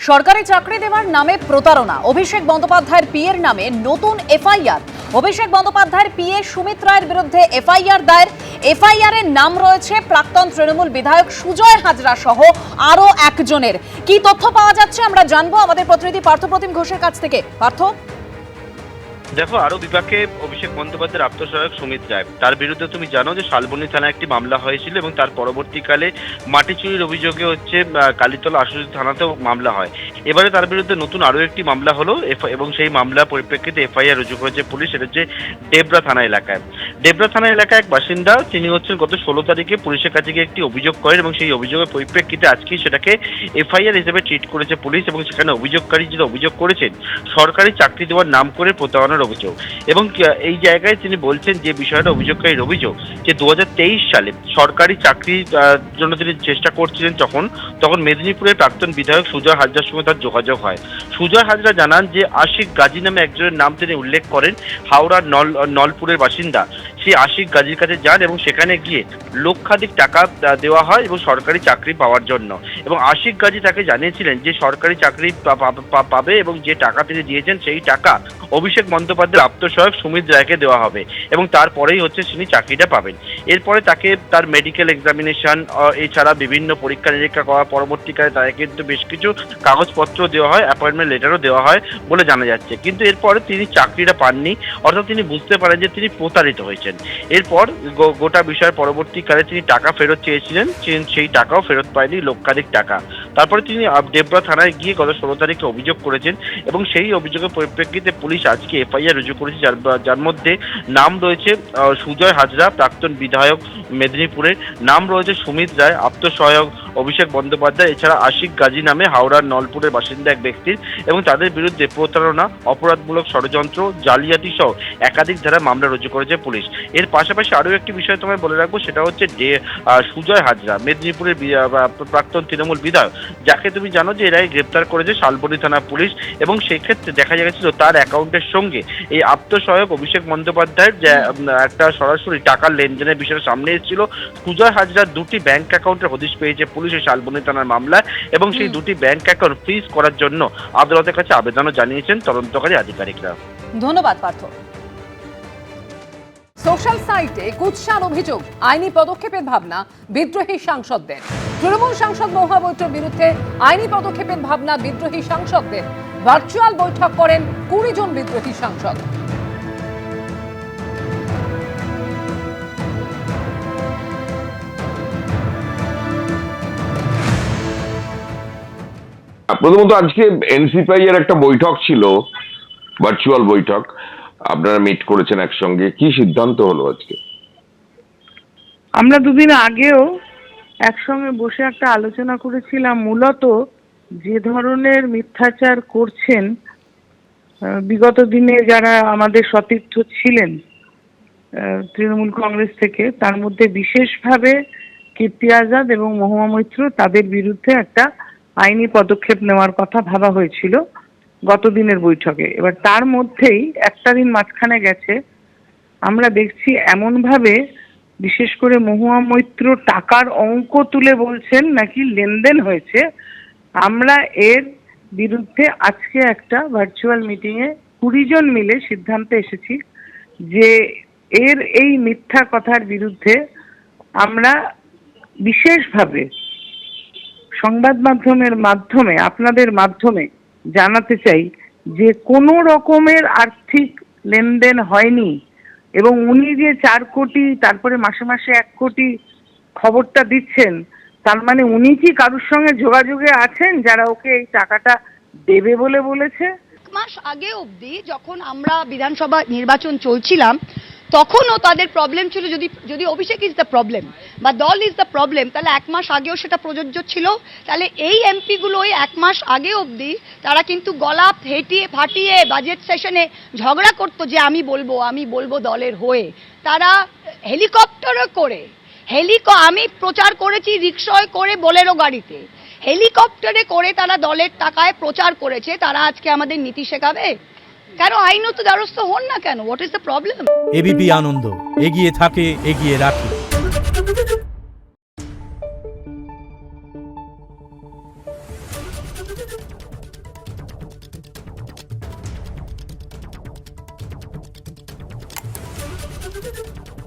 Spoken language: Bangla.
সরকারি চাকরি দেওয়ার নামে প্রতারণা। অভিষেক বন্দ্যোপাধ্যায়ের পিএর নামে নতুন এফআইআর। অভিষেক বন্দ্যোপাধ্যায়ের পিএ সুমিত রায়ের বিরুদ্ধে এফআইআর দায়ের। এফআইআর এর নাম রয়েছে প্রাক্তন তৃণমূল বিধায়ক সুজয় হাজরা সহ আরো একজনের। কি তথ্য পাওয়া যাচ্ছে আমরা জানবো আমাদের প্রতিনিধি পার্থপ্রতিম ঘোষের কাছ থেকে। পার্থ, দেখো, আরো বিভাগে অভিষেক বন্দ্যোপাধ্যায়ের আত্মসহায়ক সুমিত রায়, তার বিরুদ্ধে তুমি জানো যে শালবনী থানায় একটি মামলা হয়েছিল এবং তার পরবর্তীকালে মাটি চুরির অভিযোগে কালীতলা আশুলিশ থানাতেও মামলা হয়। এবারে তার বিরুদ্ধে নতুন আরো একটি মামলা হলো এবং সেই মামলার পরিপ্রেক্ষিতে এফআইআর রুজু করেছে পুলিশ। এটা হচ্ছে ডেবরা থানা এলাকায়। ডেবরা থানা এলাকায় এক বাসিন্দা, তিনি হচ্ছেন গত 16 তারিখে পুলিশের কাছে গিয়ে একটি অভিযোগ করেন এবং সেই অভিযোগের পরিপ্রেক্ষিতে আজকেই সেটাকে এফআইআর হিসেবে ট্রিট করেছে পুলিশ এবং সেখানে অভিযোগকারী যেটা অভিযোগ করেছেন সরকারি চাকরি দেওয়ার নাম করে প্রতারণার অভিযোগ। এবং এই জায়গায় তিনি বলছেন যে বিষয়টা অভিযোগকারীর অভিযোগ যে 2023 সালে সরকারি চাকরির জন্য তিনি চেষ্টা করছিলেন, তখন মেদিনীপুরের প্রাক্তন বিধায়ক সুজয় হাজরার সঙ্গে তার যোগাযোগ হয়। সুজয় হাজরা জানান যে আশিক গাজী নামে একজনের নাম তিনি উল্লেখ করেন, হাওড়ার নলপুরের বাসিন্দা। সেই আশিক গাজীর কাছে যান এবং সেখানে গিয়ে লক্ষাধিক টাকা দেওয়া হয় এবং সরকারি চাকরি পাওয়ার জন্য। এবং আশিক গাজী তাকে জানিয়েছিলেন যে সরকারি চাকরি পাবে এবং যে টাকা তিনি দিয়েছেন সেই টাকা অভিষেক বন্দ্যোপাধ্যায়ের আত্মসহায়ক সুমিত রায়কে দেওয়া হবে এবং তারপরেই তিনি চাকরিটা পাবেন। এরপরে তাকে তার মেডিকেল এক্সামিনেশন এছাড়া বিভিন্ন পরীক্ষা নিরীক্ষা করার পরবর্তীকালে তাকে কিন্তু বেশ কিছু কাগজপত্র দেওয়া হয়, অ্যাপয়েন্টমেন্ট লেটারও দেওয়া হয় বলে জানা যাচ্ছে। কিন্তু এরপরে তিনি চাকরিটা পাননি, অর্থাৎ তিনি বুঝতে পারেন যে তিনি প্রতারিত হয়েছেন। এরপর গোটা বিষয়ের পরবর্তীকালে তিনি টাকা ফেরত চেয়েছিলেন, সেই টাকাও ফেরত পায়নি, লক্ষাধিক টাকা। তারপরে তিনি ডেবরা থানায় গিয়ে গত 16 তারিখে অভিযোগ করেছেন এবং সেই অভিযোগের পরিপ্রেক্ষিতে পুলিশ আজকে এফআইআর রুজু করেছে, যার মধ্যে নাম রয়েছে সুজয় হাজরা প্রাক্তন বিধায়ক মেদিনীপুরের, নাম রয়েছে সুমিত রায় আত্মসহায়ক অভিষেক বন্দ্যোপাধ্যায়, এছাড়া আশিক গাজী নামে হাওড়ার নলপুরের বাসিন্দা এক ব্যক্তির, এবং তাদের বিরুদ্ধে প্রতারণা, অপরাধমূলক ষড়যন্ত্র, জালিয়াতি সহ একাধিক ধারায় মামলা রুজু করেছে পুলিশ। এর পাশাপাশি আরও একটি বিষয় তোমায় বলে রাখবো, সেটা হচ্ছে সুজয় হাজরা মেদিনীপুরের প্রাক্তন তৃণমূল বিধায়ক, যাকে তুমি জানো যে এর আগে গ্রেপ্তার করেছে শালবনী থানা পুলিশ। এবং সেক্ষেত্রে দেখা গেছিল তার অ্যাকাউন্টের সঙ্গে এই আত্মসহায়ক অভিষেক বন্দ্যোপাধ্যায়ের যে একটা সরাসরি টাকার লেনদেনের বিষয়টা সামনে এসেছিল। সুজয় হাজরার দুটি ব্যাংক অ্যাকাউন্টের হদিশ পেয়েছে পুলিশের শালবনী থানার মামলায় এবং সেই দুটি ব্যাংক অ্যাকাউন্ট ফ্রিজ করার জন্য আদালতের কাছে আবেদনও জানিয়েছেন তদন্তকারী আধিকারিকরা। ধন্যবাদ পার্থ। সোশ্যাল সাইটে কুৎসার অভিযোগ, আইনি পদক্ষেপের ভাবনা বিদ্রোহী সাংসদদের। তৃণমূল সাংসদ মহুয়া মৈত্রের বিরুদ্ধে আইনি পদক্ষেপের ভাবনা বিদ্রোহী সাংসদদের। ভার্চুয়াল বৈঠক করেন 20 জন বিদ্রোহী সাংসদ। প্রথমত আজকে এনসিপিআই এর একটা বৈঠক ছিল, ভার্চুয়াল বৈঠক, আপনারা মিট করেছেন একসঙ্গে, কি সিদ্ধান্ত হলো আজকে? আমরা দুদিন আগেও একসঙ্গে বসে একটা আলোচনা করেছিলাম। মূলত যে ধরনের মিথ্যাচার করছেন বিগত দিনে যারা আমাদের সতীর্থ ছিলেন তৃণমূল কংগ্রেস থেকে, তার মধ্যে বিশেষভাবে কীর্তি আজাদ এবং মহুয়া মৈত্র, তাদের বিরুদ্ধে একটা আইনি পদক্ষেপ নেওয়ার কথা ভাবা হয়েছিল গত দিনের বৈঠকে। এবার তার মধ্যেই একটা দিন মাঝখানে গেছে, আমরা দেখছি এমনভাবে, বিশেষ করে মহুয়া মৈত্র টাকার অঙ্ক তুলে বলছেন নাকি লেনদেন হয়েছে। আমরা এর বিরুদ্ধে আজকে একটা ভার্চুয়াল মিটিংয়ে 20 জন মিলে সিদ্ধান্তে এসেছি যে এর এই মিথ্যা কথার বিরুদ্ধে আমরা বিশেষভাবে সংবাদ মাধ্যমের মাধ্যমে, আপনাদের মাধ্যমে জানাতে চাই যে কোনো রকমের আর্থিক লেনদেন হয়নি। এবং উনি যে 4 কোটি তারপরে মাসে মাসে 1 কোটি খবরটা দিচ্ছেন, তার মানে উনি কি কারোর সঙ্গে যোগাযোগে আছেন যারা ওকে এই টাকাটা দেবে বলে বলেছে? মাস আগে অবধি যখন আমরা বিধানসভা নির্বাচন চলছিলাম তখনও তাদের প্রবলেম ছিল, যদি অভিষেক ইজ দ্য প্রবলেম বা দল ইজ দ্য প্রবলেম, তাহলে 1 মাস আগেও সেটা প্রযোজ্য ছিল। তাহলে এই এমপিগুলো ওই 1 মাস আগে অবধি তারা কিন্তু গলা ফাটিয়ে বাজেট সেশনে ঝগড়া করতো যে আমি বলবো দলের হয়ে। তারা হেলিকপ্টারে করে আমি প্রচার করেছি, রিক্সায় করে, বোলেরো গাড়িতে, হেলিকপ্টারে করে তারা দলের টাকায় প্রচার করেছে। তারা আজকে আমাদের নীতি শেখাবে? কেন আইনত দ্বারস্থ হন না কেন? What is the problem? ABP Ananda, এগিয়ে থাকে, এগিয়ে রাখে। নিউজ।